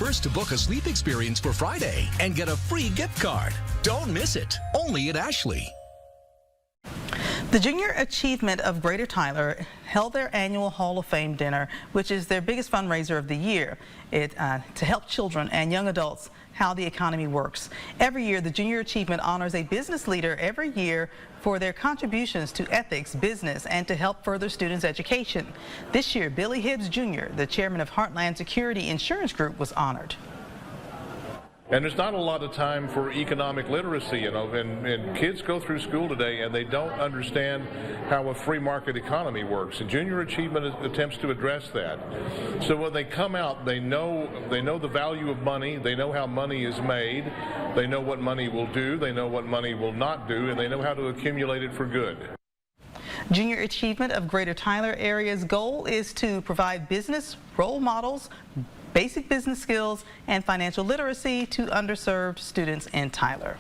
first to book a sleep experience for Friday and get a free gift card. Don't miss it. Only at Ashley. The Junior Achievement of Greater Tyler held their annual Hall of Fame dinner, which is their biggest fundraiser of the year, to help children and young adults how the economy works. Every year, the Junior Achievement honors a business leader every year for their contributions to ethics, business, and to help further students' education. This year, Billy Hibbs Jr., the chairman of Heartland Security Insurance Group, was honored. And there's not a lot of time for economic literacy, and kids go through school today and they don't understand how a free market economy works. And Junior Achievement attempts to address that. So when they come out, they know the value of money, they know how money is made, they know what money will do, they know what money will not do, and they know how to accumulate it for good. Junior Achievement of Greater Tyler area's goal is to provide business role models, basic business skills, and financial literacy to underserved students in Tyler.